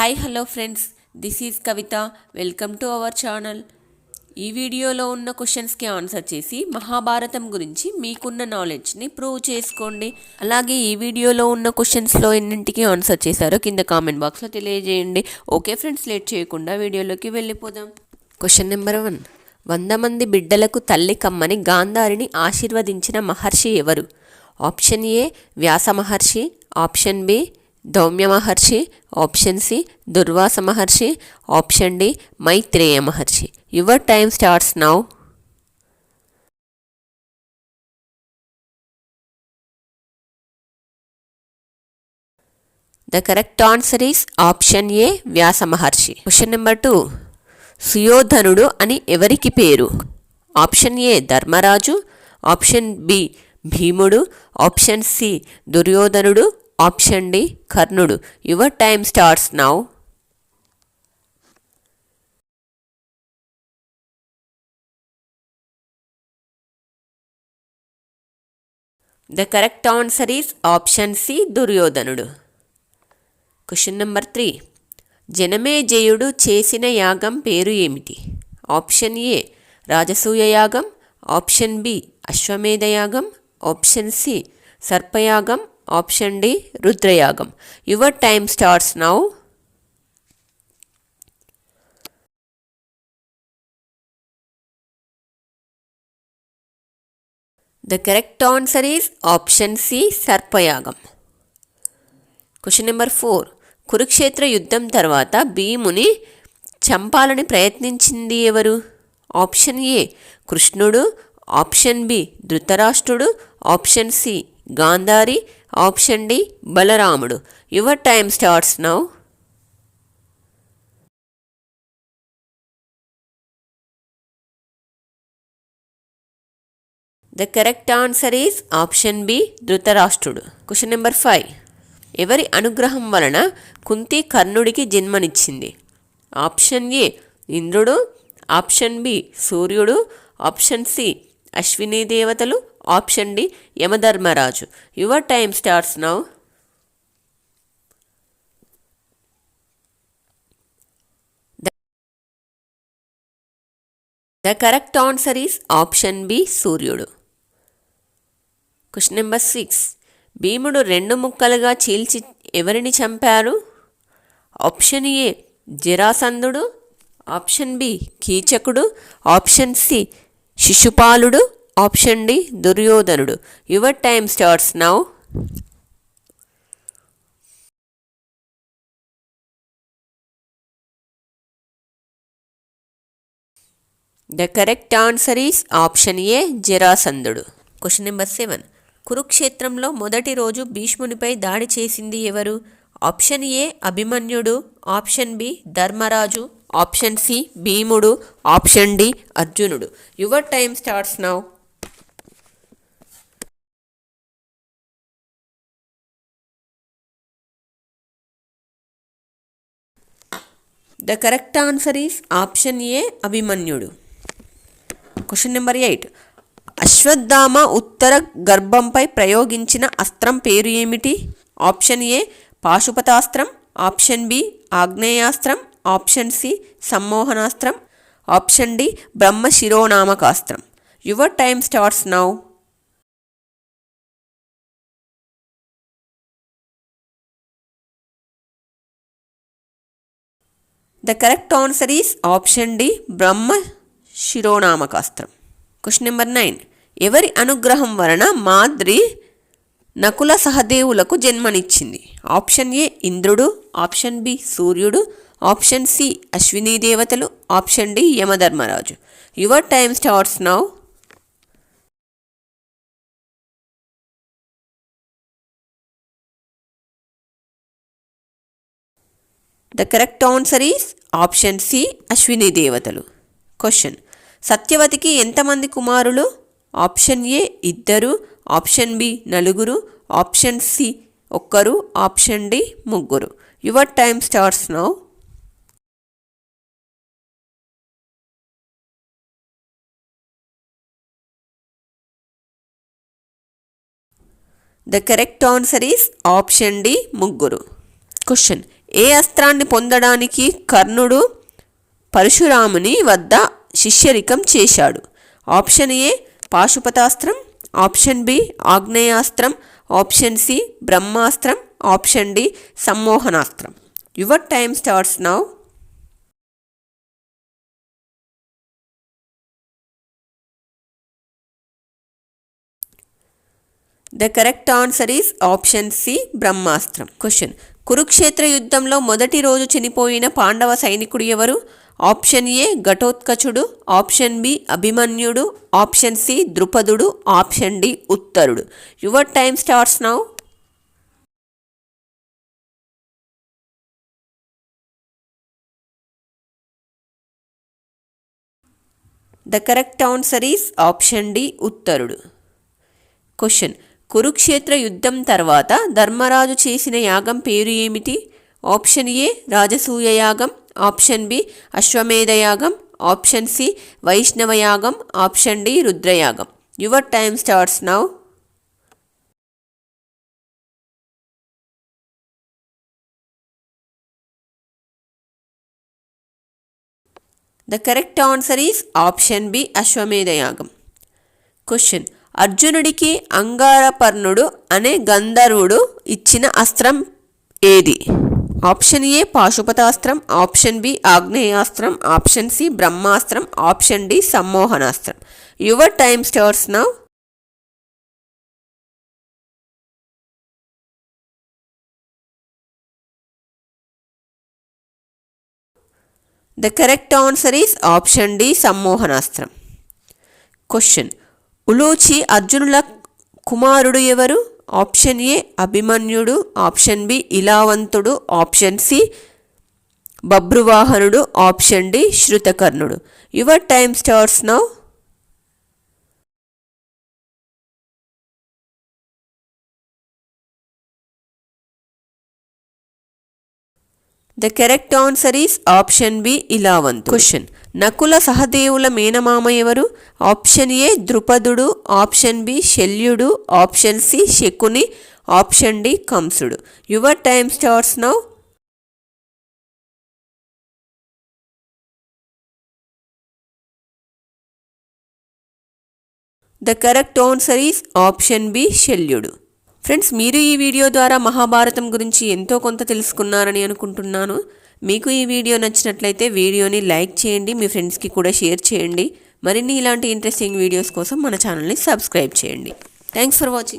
Hi hello friends, this is Kavitha. Welcome to our channel. ఈ వీడియోలో ఉన్న క్వశ్చన్స్కి ఆన్సర్ చేసి మహాభారతం గురించి మీకున్న నాలెడ్జ్ని ప్రూవ్ చేసుకోండి. అలాగే ఈ వీడియోలో ఉన్న క్వశ్చన్స్లో ఎన్నింటికి ఆన్సర్ చేశారో కింద కామెంట్ బాక్స్లో తెలియజేయండి. ఓకే ఫ్రెండ్స్, లేట్ చేయకుండా వీడియోలోకి వెళ్ళిపోదాం. Question number 1. 100 మంది బిడ్డలకు తల్లి కమ్మని గాంధారిని ఆశీర్వదించిన మహర్షి ఎవరు? Option A Vyasa Maharshi, option B Dhaumya Maharshi, option C Durvasa Maharshi, option D Maitreya Maharshi. Your time starts now. The correct answer is option A Vyasa Maharshi. Question number 2. సుయోధనుడు అని ఎవరికి పేరు? ఆప్షన్ ఏ ధర్మరాజు, ఆప్షన్ బి భీముడు, ఆప్షన్ సి దుర్యోధనుడు, ఆప్షన్ డి కర్ణుడు. Your time starts now. The correct answer is option C దుర్యోధనుడు. Question number 3. జనమేజయుడు చేసిన యాగం పేరు ఏమిటి? ఆప్షన్ ఏ రాజసూయ యాగం, ఆప్షన్ బి అశ్వమేధ యాగం, ఆప్షన్ సి సర్పయాగం, ఆప్షన్ డి రుద్రయాగం. Your time starts now. The correct answer is option C సర్పయాగం. Question number 4. కురుక్షేత్ర యుద్ధం తర్వాత భీముని చంపాలని ప్రయత్నించింది ఎవరు? ఆప్షన్ ఏ కృష్ణుడు, ఆప్షన్ బి ధృతరాష్ట్రుడు, option C Gandhari, option D బలరాముడు. Your time starts now. The correct answer is option B ధృతరాష్ట్రుడు. Question number 5. ఎవరి అనుగ్రహం వలన కుంతి కర్ణుడికి జన్మనిచ్చింది? ఆప్షన్ ఏ ఇంద్రుడు, ఆప్షన్ బి సూర్యుడు, ఆప్షన్ సి అశ్విని దేవతలు, option D Yamadharmaraju. Your time starts now. The correct answer is option B సూర్యుడు. Question number 6. భీముడు 2 ముక్కలుగా చీల్చి ఎవరిని చంపారు? ఆప్షన్ ఏ జరాసంధుడు, ఆప్షన్ బి కీచకుడు, ఆప్షన్ సి శిశుపాలుడు, ఆప్షన్ డి దుర్యోధనుడు. Your time starts now. The correct answer is option A జరాసంధుడు. Question number 7. కురుక్షేత్రంలో మొదటి రోజు భీష్మునిపై దాడి చేసింది ఎవరు? ఆప్షన్ ఏ అభిమన్యుడు, option B Dharmaraju, option C భీముడు, ఆప్షన్ డి అర్జునుడు. Your time starts now. The correct answer is option A అభిమన్యుడు. Question number 8. అశ్వత్థామ ఉత్తర గర్భంపై ప్రయోగించిన అస్త్రం పేరు ఏమిటి? ఆప్షన్ ఏ పాశుపతాస్త్రం, ఆప్షన్ బి ఆగ్నేయాస్త్రం, ఆప్షన్ సి సమ్మోహనాస్త్రం, ఆప్షన్ డి బ్రహ్మశిరోనామకాస్త్రం. Your time starts now. The correct answer is option D బ్రహ్మశిరోనామకాస్త్రం. Question number 9. ఎవరి అనుగ్రహం వలన మాద్రి నకుల సహదేవులకు జన్మనిచ్చింది? ఆప్షన్ ఏ ఇంద్రుడు, ఆప్షన్ బి సూర్యుడు, ఆప్షన్ సి అశ్విని దేవతలు, option D Yamadharmaraju. Your time starts now. The correct answer is option C Ashwini దేవతలు. క్వశ్చన్. సత్యవతికి ఎంతమంది కుమారులు? Option A 2, option B 4, option C 1, option D 3. Your time starts now. The correct answer is option D 3. Question. ఏ అస్త్రాన్ని పొందడానికి కర్ణుడు పరశురాముని వద్ద శిష్యరికం చేశాడు? ఆప్షన్ ఏ పాశుపతాస్త్రం, ఆప్షన్ బి ఆగ్నేయాస్త్రం, ఆప్షన్ సి బ్రహ్మాస్త్రం, ఆప్షన్ డి సమ్మోహనాస్త్రం. Your time starts now. The correct answer is option C బ్రహ్మాస్త్రం. క్వశ్చన్ కురుక్షేత్ర యుద్ధంలో మొదటి రోజు చనిపోయిన పాండవ సైనికుడు ఎవరు? ఆప్షన్ ఏ ఘటోత్కచుడు, ఆప్షన్ బి అభిమన్యుడు, ఆప్షన్ సి ద్రుపదుడు, ఆప్షన్ డి ఉత్తరుడు. Your time starts now. The correct answer is option D ఉత్తరుడు. క్వశ్చన్ కురుక్షేత్ర యుద్ధం తర్వాత ధర్మరాజు చేసిన యాగం పేరు ఏమిటి? ఆప్షన్ ఏ రాజసూయ యాగం, ఆప్షన్ బి అశ్వమేధ యాగం, ఆప్షన్ సి వైష్ణవ యాగం, ఆప్షన్ డి రుద్రయాగం. Your time starts now. The correct answer is option B అశ్వమేధ యాగం. క్వశ్చన్ అర్జునుడికి అంగారపర్ణుడు అనే గంధర్వుడు ఇచ్చిన అస్త్రం ఏది? ఆప్షన్ ఏ పాశుపతాస్త్రం, ఆప్షన్ బి ఆగ్నేయాస్త్రం, ఆప్షన్ సి బ్రహ్మాస్త్రం, ఆప్షన్ డి సమ్మోహనాస్త్రం. Your time starts now. The correct answer is option D సమ్మోహనాస్త్రం. క్వశ్చన్ ఉలూచి అర్జునుల కుమారుడు ఎవరు? ఆప్షన్ ఏ అభిమన్యుడు, ఆప్షన్ బి ఇలావంతుడు, ఆప్షన్ సి బభ్రువాహనుడు, ఆప్షన్ డి శృతకర్ణుడు. Your time starts now. The correct answer is option B ఇలావంతుడు. క్వశ్చన్ నకుల సహదేవుల మేనమామ ఎవరు? ఆప్షన్ ఏ ద్రుపదుడు, ఆప్షన్ బి శల్యుడు, option C Shakuni, option D Kamsudu. Your time starts now. The correct answer is option B శల్యుడు. Friends, మీరు ఈ video ద్వారా మహాభారతం గురించి ఎంతో కొంత తెలుసుకున్నారని అనుకుంటున్నాను. మీకు ఈ వీడియో నచ్చినట్లయితే వీడియోని లైక్ చేయండి, మీ ఫ్రెండ్స్కి కూడా షేర్ చేయండి. మరిన్ని ఇలాంటి ఇంట్రెస్టింగ్ వీడియోస్ కోసం మన ఛానల్ని సబ్స్క్రైబ్ చేయండి. Thanks for watching.